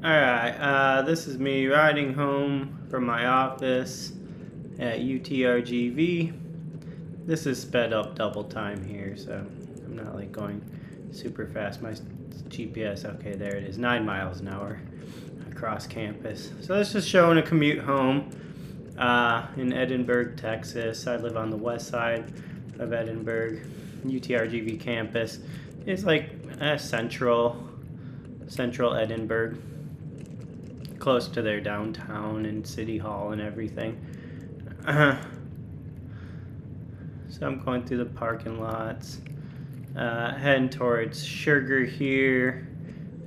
Alright, this is me riding home from my office at UTRGV. This is sped up double time here, so I'm not like going super fast. My GPS, okay, there it is, 9 miles an hour across campus. So this is showing a commute home in Edinburg, Texas. I live on the west side of Edinburg. UTRGV campus is like central Edinburg, close to their downtown and city hall and everything. So I'm going through the parking lots, heading towards Sugar here,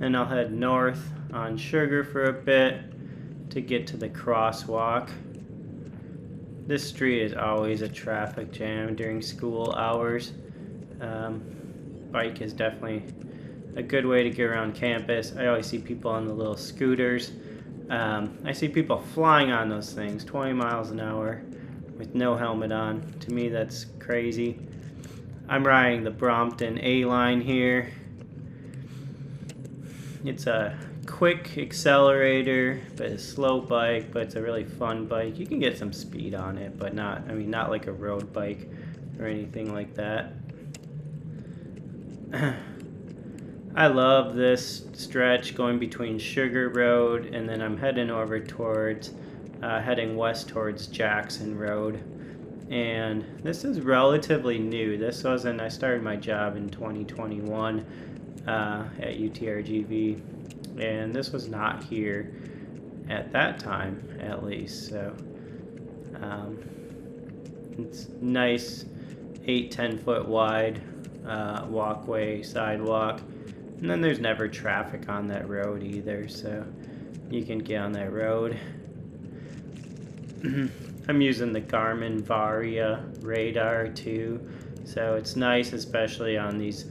and I'll head north on Sugar for a bit to get to the crosswalk. This street is always a traffic jam during school hours. Bike is definitely a good way to get around campus. I always see people on the little scooters. I see people flying on those things 20 miles an hour with no helmet on. To me, that's crazy. I'm riding the Brompton A line here. It's a quick accelerator, but a slow bike, but it's a really fun bike. You can get some speed on it, but not like a road bike or anything like that. I love this stretch going between Sugar Road, and then I'm heading over towards, heading west towards Jackson Road. And this is relatively new. I started my job in 2021 at UTRGV, and this was not here at that time, at least. So it's nice 8-10 foot wide walkway, sidewalk. And then there's never traffic on that road either, so you can get on that road. I'm using the Garmin Varia radar too, so it's nice, especially on these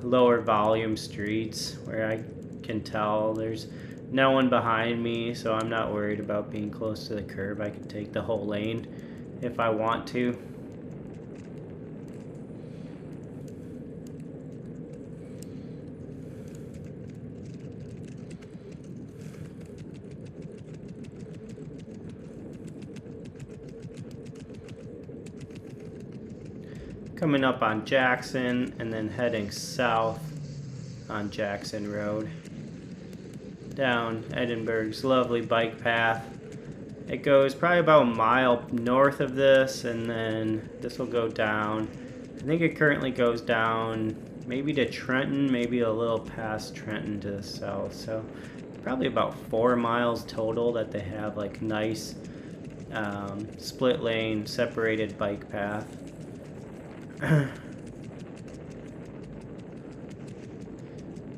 lower volume streets where I can tell there's no one behind me, so I'm not worried about being close to the curb. I can take the whole lane if I want to. Coming up on Jackson and then heading south on Jackson Road down Edinburg's lovely bike path. It goes probably about a mile north of this, and then this will go down. I think it currently goes down maybe to Trenton, maybe a little past Trenton to the south. So probably about 4 miles total that they have like nice split lane separated bike path.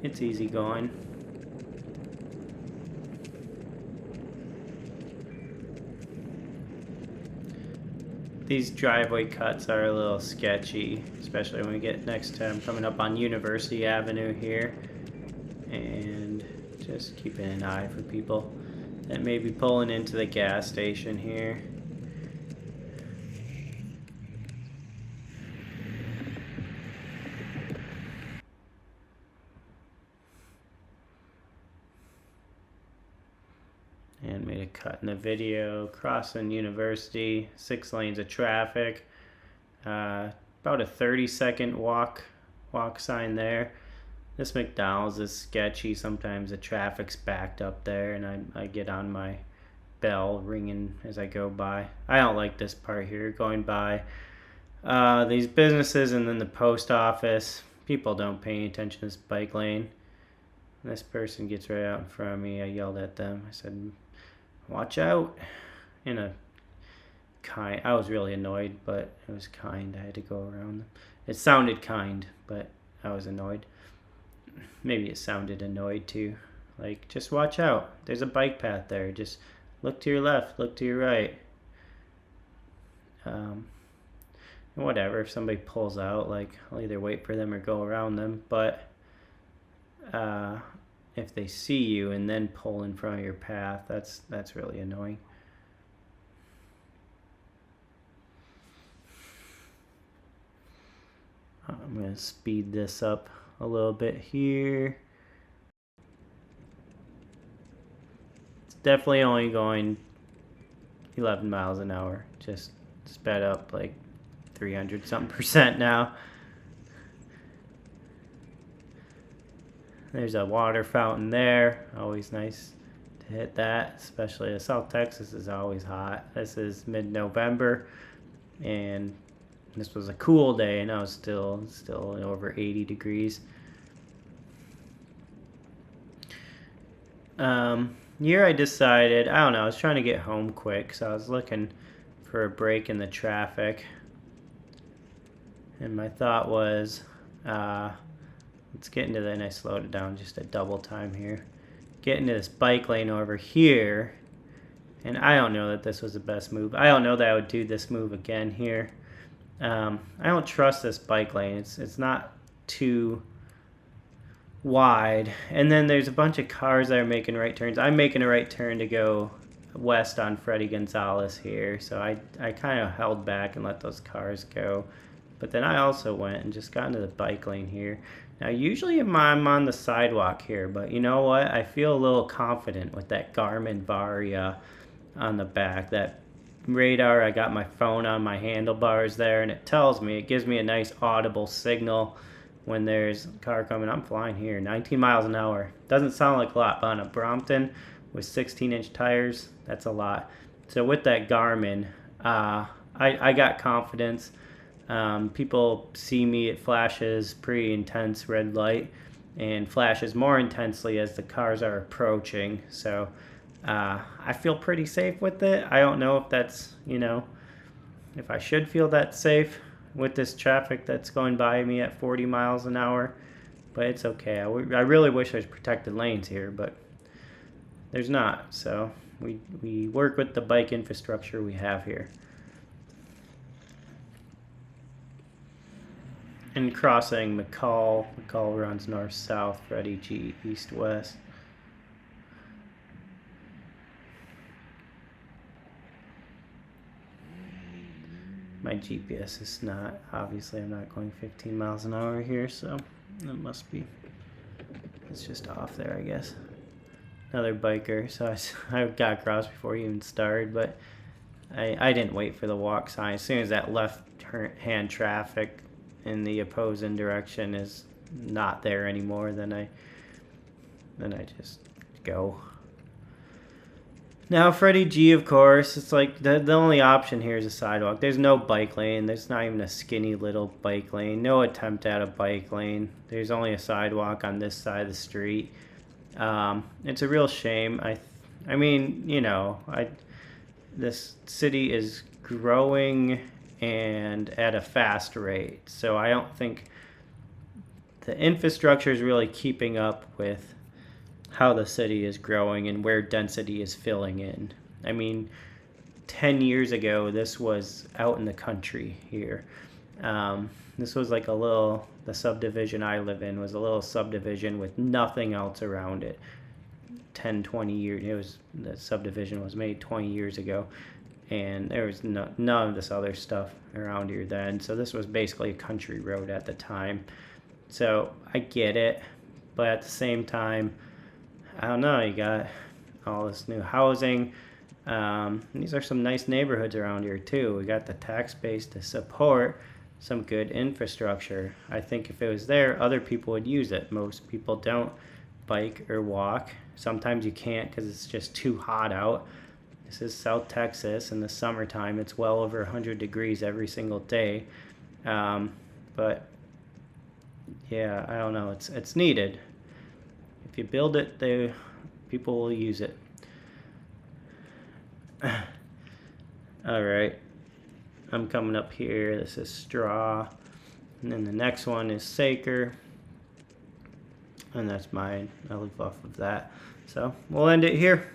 It's easy going. These driveway cuts are a little sketchy, especially when we get next to I'm coming up on University Avenue here. And just keeping an eye for people that may be pulling into the gas station here. And made a cut in the video, crossing University, 6 lanes of traffic, about a 30-second walk sign there. This McDonald's is sketchy. Sometimes the traffic's backed up there, and I get on my bell ringing as I go by. I don't like this part here, going by these businesses and then the post office. People don't pay attention to this bike lane. This person gets right out in front of me. I yelled at them. I said, "Watch out!" In a kind. I was really annoyed, but it was kind. I had to go around them. It sounded kind, but I was annoyed. Maybe it sounded annoyed too. Like, just watch out. There's a bike path there. Just look to your left. Look to your right. Whatever. If somebody pulls out, like, I'll either wait for them or go around them. But if they see you and then pull in front of your path, that's really annoying. I'm going to speed this up a little bit here. definitely only going 11 miles an hour. Just sped up like 300 something percent now. There's a water fountain there. Always nice to hit that, especially South Texas is always hot. This is mid-November, and this was a cool day, and I was still over 80 degrees. Here I decided, I don't know, I was trying to get home quick, so I was looking for a break in the traffic. And my thought was, let's get into that, and I slowed it down just a double time here. Get into this bike lane over here, and I don't know that this was the best move. I don't know that I would do this move again here. I don't trust this bike lane. It's not too wide, and then there's a bunch of cars that are making right turns. I'm making a right turn to go west on Freddie Gonzalez here, so I kind of held back and let those cars go. But then I also went and just got into the bike lane here. Now usually I'm on the sidewalk here, but you know what? I feel a little confident with that Garmin Varia on the back. That radar, I got my phone on my handlebars there, and it tells me, it gives me a nice audible signal when there's a car coming. I'm flying here, 19 miles an hour. Doesn't sound like a lot, but on a Brompton with 16-inch tires, that's a lot. So with that Garmin, I got confidence. People see me, it flashes pretty intense red light and flashes more intensely as the cars are approaching. So I feel pretty safe with it. I don't know if that's, if I should feel that safe with this traffic that's going by me at 40 miles an hour, but it's okay. I really wish there's protected lanes here, but there's not. So we work with the bike infrastructure we have here. And crossing McCall runs north-south, Freddie G east-west. My GPS is not, obviously I'm not going 15 miles an hour here, so it must be, it's just off there, I guess. Another biker, so I got across before he even started, but I didn't wait for the walk sign. As soon as that left-hand traffic in the opposing direction is not there anymore, then I just go. Now Freddie G, of course, it's like the only option here is a sidewalk. There's no bike lane. There's not even a skinny little bike lane. No attempt at a bike lane. There's only a sidewalk on this side of the street. It's a real shame. I mean, this city is growing and at a fast rate. So I don't think the infrastructure is really keeping up with how the city is growing and where density is filling in. I mean, 10 years ago, this was out in the country here. This was like the subdivision I live in was a little subdivision with nothing else around it. 10, 20 years, the subdivision was made 20 years ago, and there was none of this other stuff around here then. So this was basically a country road at the time. So I get it, but at the same time, I don't know, you got all this new housing. These are some nice neighborhoods around here too. We got the tax base to support some good infrastructure. I think if it was there, other people would use it. Most people don't bike or walk. Sometimes you can't because it's just too hot out. This is South Texas in the summertime. It's well over 100 degrees every single day. But yeah, I don't know. It's needed. If you build it, people will use it. All right, I'm coming up here. This is Straw, and then the next one is Saker, and that's mine. I live off of that. So we'll end it here.